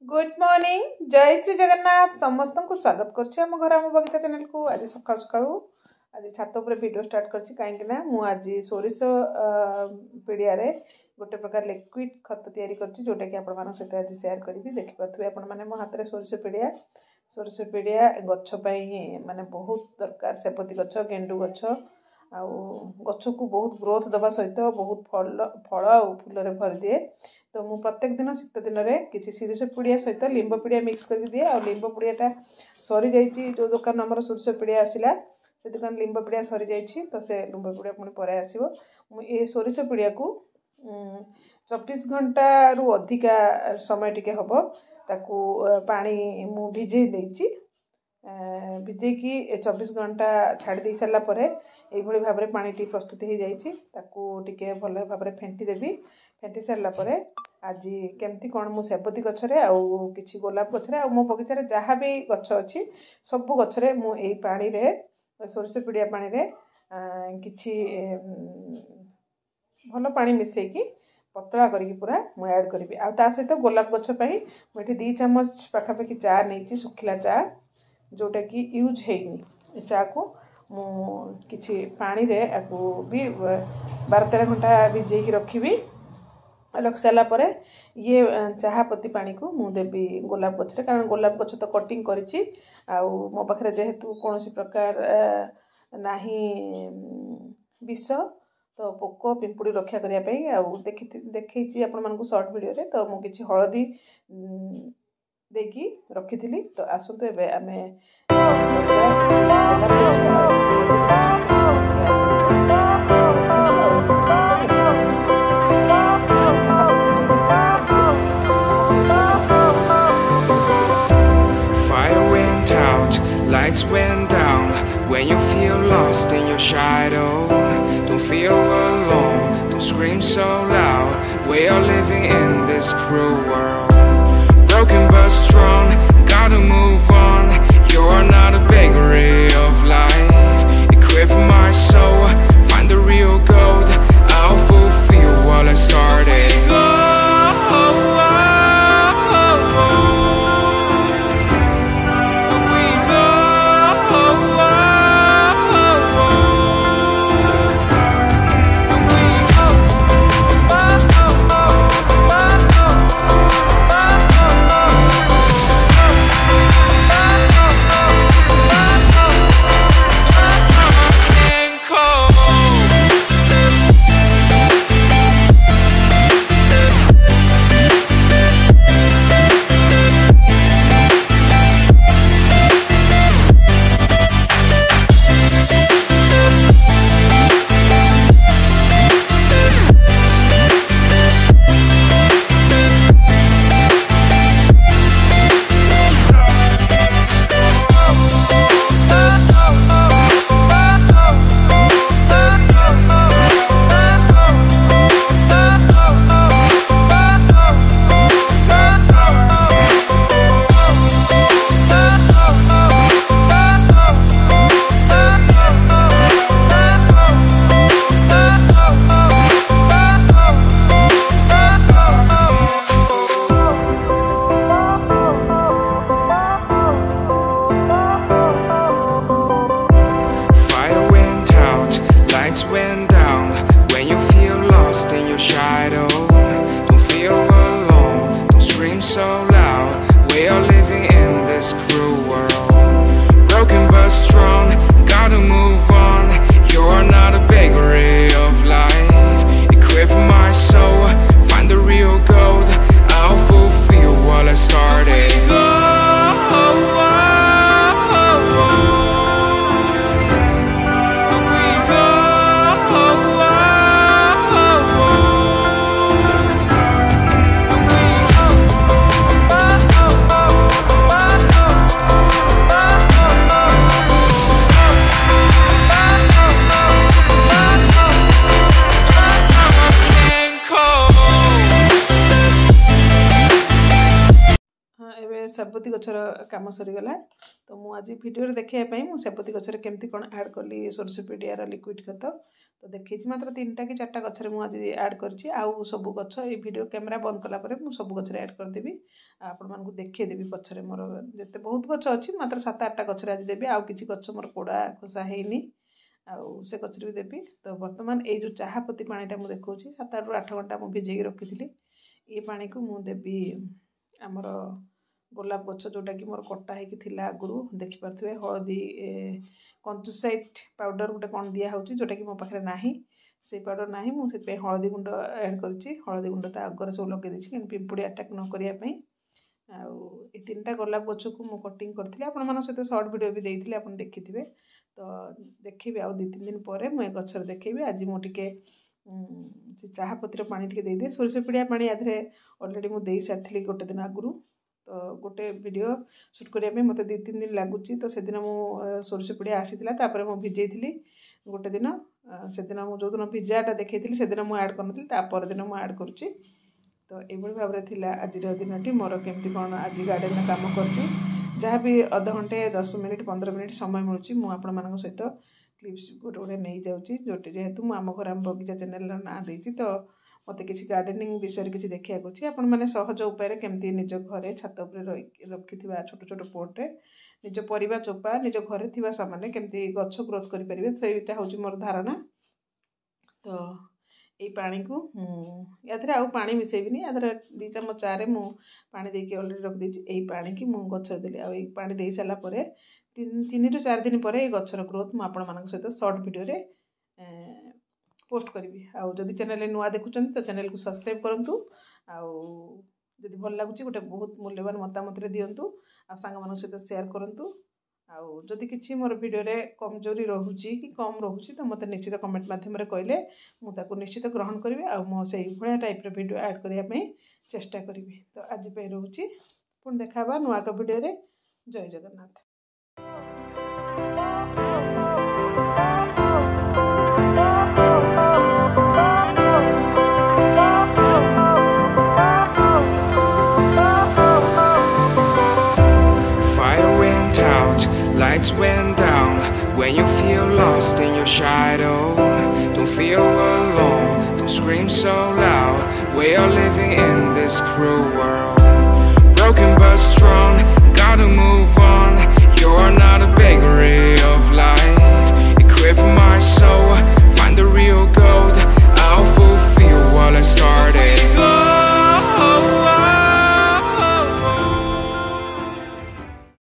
Good morning जय श्री जगन्नाथ समस्त को स्वागत करछि हम घर हम बगीचा चैनल को। आज सकाळ सकाळ आज छात ऊपर वीडियो स्टार्ट करछि काहेकि ना मु आज सोरिष पीडिया रे गोटे प्रकार लिक्विड खत तैयारी करछि जोटा कि आपण मान सहित आज शेयर करबी। देखि परथुबे आपण माने मो हाथ रे सोरिष पीडिया गच्छ पई माने बहुत दरकार। सेपति गच्छ गेंडू गच्छ आ गच्छ को बहुत ग्रोथ दबा सहित बहुत फल और फूल रे भर दिए। तो मु प्रत्येक दिन शीत दिन में किसी सोरिष पीडिया सहित लिंब पीडिया मिक्स कर दिए। आ लिंब पीडियाटा सरी जाइए जो दुकान आम सोरिष पीडिया आसला से दुकान लिंब पीडिया सरी जाइए। तो से लिंब पीडिया पुणी पर आसो ये सोरिष पीडिया को 24 घंटा रु अधिका समय टिके हम ताकू पानी मु भिजे देइछि। भिजेकी 24 घंटा छाड़ी दे सारा पर यही भाव में पानी टी प्रस्तुत हो जाइए। टिके भल भाव में फेंटी देवी। फेंटी सारा पर आज केमती कौन मु सेपति गच्छरे आउ किछि गोलाप गच्छरे आ मो बगीचारे जहाँ भी गच्छ अच्छी सबु गच्छरे मु एई पानी रे सोरिष पीडिया पानी रे किछि भल पानी मिसेकी पतला करिकी पूरा मु ऐड करबी। आ ता सहित गोलाप गच्छ पई मु एठी 2 चम्मच पाखापाखि चा नैछि सुखिला चा जोटा कि यूज हेनी। चा को मु किछि पानी रे आकु भी 12-13 घंटा भिजेकी रखिबी। रख सारा पर ये चाहा पत्ती पानी को मु देवी गोलाप गच्छरे कारण गोलाप गच्छ तो कटिंग करिछि आ मो पाखरे जेहेतु कौन प्रकार नाही विष तो पोक पिंपुड़ी रक्षा करिया पई आ देखैछि आपण मानकु शॉर्ट वीडियो रे। तो मु किछि हळदी देकी रखिथिली। तो आसंतु एबे आमे Lights went down when you feel lost in your shadow. Don't feel alone, don't scream so loud. We are living in this cruel world. Broken but strong, gotta move on. You're not a bakery of life. Equip my soul, find the real gold. I'll fulfill what I started. Went down when you feel lost in your shadow. Don't feel alone, don't scream so loud. We are living in this cruel world. Broken but strong, gotta move on. You're not a bakery of life. Equip my soul, find the real gold. I'll fulfill what I started. सेबती गचर काम सरीगला तो मुझे आज video देखापी मुझे सेबती गचर केमती कौन add कली सोरसोपीडिया liquid खत तो देखी मात्र 3टा कि 4टा गचर मुझे ऐड करछि आउ सब गच ये वीडियो कैमेरा बंद कला परे मु सब गचर ऐड करदेवी आपण मानकु देखिदेवी पछरे मोर जते बहुत गच अच्छी मात्र 7-8टा गचर आज देवी आउ किछि गच मोर कोड़ा खोसा हेनी आउ से गचर भी देवी तो वर्तमान ये जो चाहापत्ती पानीटा मु देखौछि 7 ରୁ 8 घंटा मु भिजेई रखिथिली ये पानी को मु देवी आमर गोलाप गच जोटा कि मोर कटा होगी थिला आगु देखिपे हलदी कंजुसाइट पाउडर गोटे कौन दिया होची जोटा कि मो पाखे नाही से पाउडर नाही मुझे हलदी गुंड ऐड करछि हलदी गुंड ता आगर सब लगे देछि पिंपुड़ी अटैक न करिया पई आउ ए 3टा गोलाप गच को मु कटिंग करथिले आपण मन सहित शॉर्ट वीडियो भी देइथिले आपण देखिथिबे तो देखिबे आउ 2-3 दिन पर मु ए गचर देखिबे आज मु टिके चाहापतिर पानी टिके दे दे सोरसोपीडिया पानी आधरे ऑलरेडी मु देई सारथिली गोटे दिन आगु तो गोटे वीडियो शूट करने मत 2-3 दिन लगुच तो से दिन मु सोरसोपीडिया आसीथिला तापर मु भिजेइथिली गोटे दिन से दिन मु जो दिन भिजाटा देखैथिली से दिन मु ऐड करनथिली तापर दिन मु ऐड करूची तो एभଳି भाबरे थिला आज दिनटी मोर केमती कोन आज गार्डन में काम करची जहाँ भी आधा घंटे 10 मिनिट 15 मिनिट समय मिलूँ मुझे आपण मान सहित क्लिप्स गोटे गोटे नहीं जाऊँगी जोटे जेहेतु मुझे आम घर आम बगीचा चैनल ना देती तो मत किसी गार्डनिंग विषय किसी देखा आपण मैंने सहज उपाय केमती निज घरे छात रखि छोट छोट पोटे निज परिवा चोपा निज घरे थी सामान केमती गछ ग्रोथ करेंगे सहीटा हूँ मोर धारणा तो ये पानी को या आउ पानी मिसेबिनी या 2 चम्मच चारे मु पानी देके ऑलरेडी रख देछि एई पानी की मु गछ देली आ पानी दे साला परे 3 ରୁ 4 दिन पर ये गछर ग्रोथ मु आपण मानक सहित शॉर्ट वीडियो रे पोस्ट करी आउ जदि चैनल नुआ देखुचंती तो चैनल को सब्सक्राइब करंतु आउ जदि भल लागुची गोटे बहुत मूल्यवान मतामत रे दियंतु आ सांग मानक सहित शेयर करंतु आउ जदि किछि मोर वीडियो रे कमजोरी रहूची कि कम रहूची तो मते निश्चित कमेंट माध्यम रे कहले मु ताको निश्चित ग्रहण करिवे आ मो सेही भलिया टाइप रे वीडियो ऐड करिया पई चेष्टा करिवे तो आज पे रहूची पुन देखाबा नुआ का वीडियो रे जय Jagannath. Lights went down when you feel lost in your shadow. Don't feel alone, don't scream so loud. We are living in this cruel world. Broken but strong, gotta move on. You're not a bakery